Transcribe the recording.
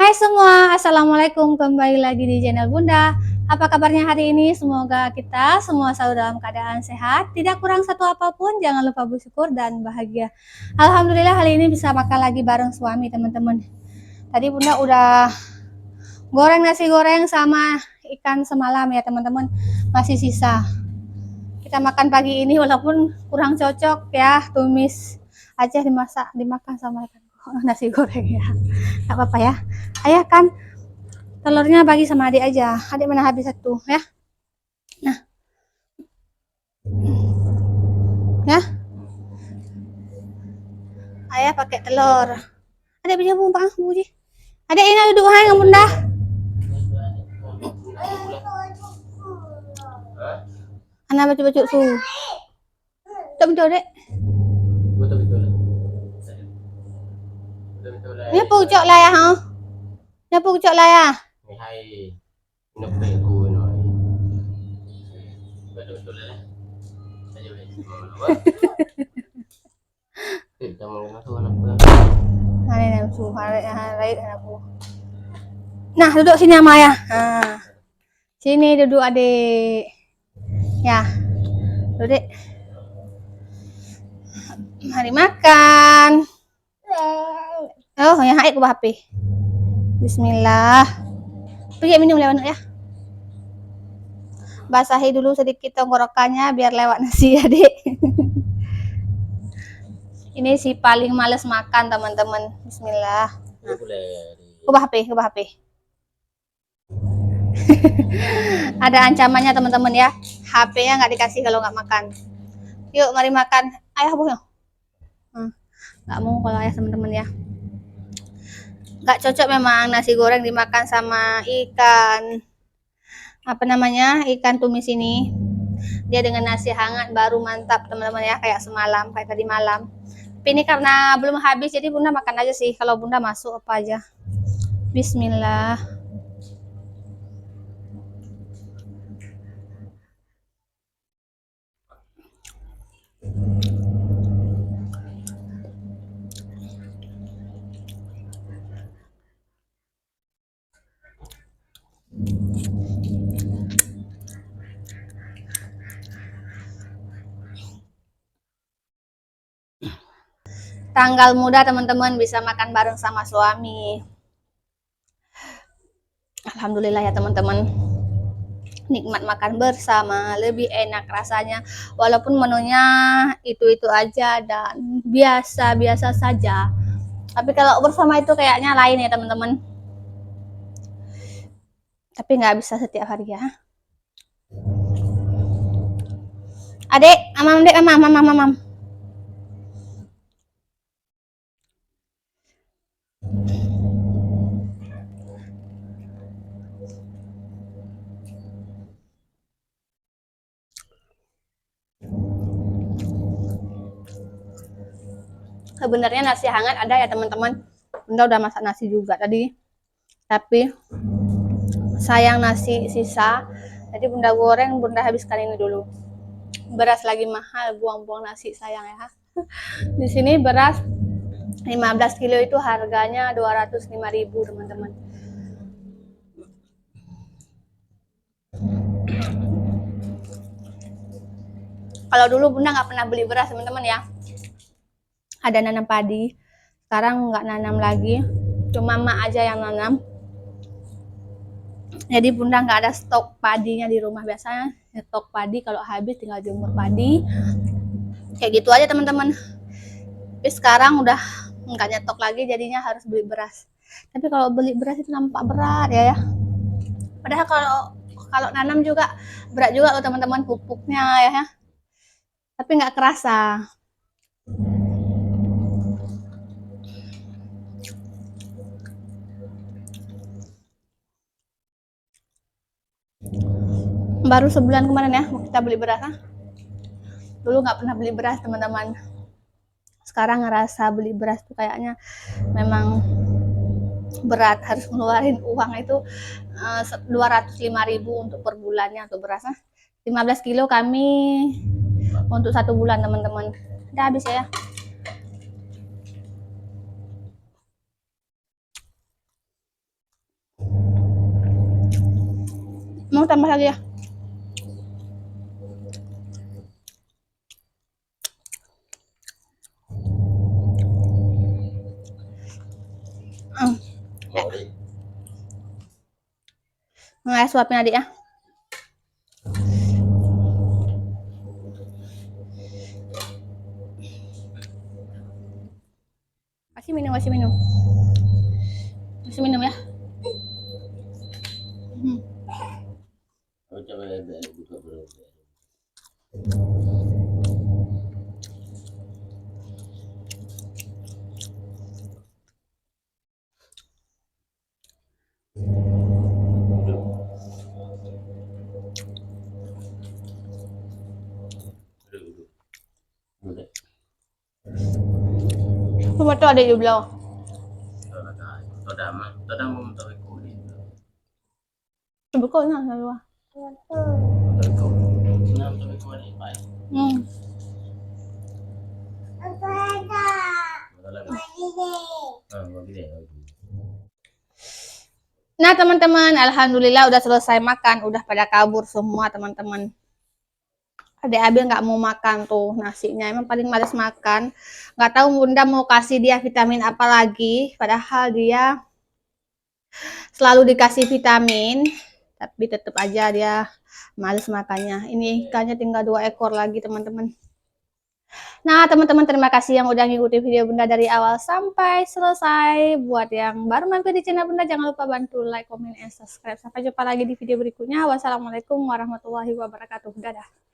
Hai semua, Assalamualaikum, kembali lagi di channel Bunda. Apa kabarnya hari ini? Semoga kita semua selalu dalam keadaan sehat, tidak kurang satu apapun, jangan lupa bersyukur dan bahagia. Alhamdulillah hari ini bisa makan lagi bareng suami teman-teman. Tadi Bunda udah goreng nasi goreng sama ikan semalam ya teman-teman, masih sisa. Kita makan pagi ini walaupun kurang cocok ya, tumis aja dimakan sama ikan nasi goreng ya. Gak apa-apa ya. Ayah kan telurnya bagi sama adik aja. Adik mana habis satu ya. Nah. Ya. Ayah pakai telur. Adik punya bumpang buji. Adik ini duduk hai ngomong dah. Anak baju-baju su. Tak betul dek. Betul. Ini pucuk lah ya ha. Ini pucuk lah ya. Hai. Nak pergi ku noi. Betul lah. Saja weh. Nah, duduk sini sama ayah. Nah. Sini duduk adik. Ya. Duduk. Mari makan. Oh, yang haik ke HP. Bismillah. Pergi minum lewat ya. Basahi dulu sedikit tenggorokannya biar lewat nasi ya, Dek. Ini si paling males makan, teman-teman. Bismillah. Nah. HP. Ada ancamannya, teman-teman ya. HP-nya nggak dikasih kalau nggak makan. Yuk, mari makan. Ayah, Bu. Nggak mau kalau ayah, teman-teman ya. Nggak cocok memang nasi goreng dimakan sama ikan ikan tumis ini. Dia dengan nasi hangat baru mantap teman-teman ya, kayak semalam, kayak tadi malam. Tapi ini karena belum habis jadi Bunda makan aja sih, kalau Bunda masuk apa aja. Bismillah. Tanggal muda teman-teman bisa makan bareng sama suami. Alhamdulillah ya teman-teman. Nikmat makan bersama, lebih enak rasanya. Walaupun menunya itu-itu aja dan biasa-biasa saja. Tapi kalau bersama itu kayaknya lain ya teman-teman. Tapi nggak bisa setiap hari ya. Adek, amam dek, amam. Sebenarnya nasi hangat ada ya teman-teman. Bunda udah masak nasi juga tadi. Tapi sayang nasi sisa. Jadi bunda goreng, bunda habiskan ini dulu. Beras lagi mahal, buang-buang nasi sayang ya. Di sini beras 15 kilo itu harganya 205.000 teman-teman. Kalau dulu bunda nggak pernah beli beras teman-teman ya. Ada nanam padi, sekarang nggak nanam lagi, cuma mak aja yang nanam. Jadi bunda nggak ada stok padinya di rumah. Biasanya stok padi kalau habis tinggal jemur padi, kayak gitu aja teman-teman. Tapi sekarang udah nggak nyetok lagi, jadinya harus beli beras. Tapi kalau beli beras itu nampak berat ya. Padahal kalau nanam juga berat juga loh teman-teman, pupuknya ya. Tapi nggak kerasa. Baru sebulan kemarin ya kita beli beras. Dulu nggak pernah beli beras teman-teman. Sekarang ngerasa beli beras tuh kayaknya memang berat, harus ngeluarin uang itu 205.000 untuk per bulannya untuk berasnya. 15 kilo kami untuk 1 bulan teman-teman. Udah habis ya. Mau tambah lagi ya? Nggak suapin adik ya. Kasih minum ya. Cuma tuh ada di belah. Coba kok nang lalu. Nah teman-teman, alhamdulillah udah selesai makan, udah pada kabur semua teman-teman. Adek Abil nggak mau makan tuh nasinya, emang paling males makan. Nggak tahu bunda mau kasih dia vitamin apa lagi, padahal dia selalu dikasih vitamin, tapi tetap aja dia males makannya. Ini ikannya tinggal 2 ekor lagi teman-teman. Nah teman-teman, terima kasih yang udah ngikutin video bunda dari awal sampai selesai. Buat yang baru mampir di channel bunda, jangan lupa bantu like, comment, and subscribe. Sampai jumpa lagi di video berikutnya. Wassalamualaikum warahmatullahi wabarakatuh. Dadah.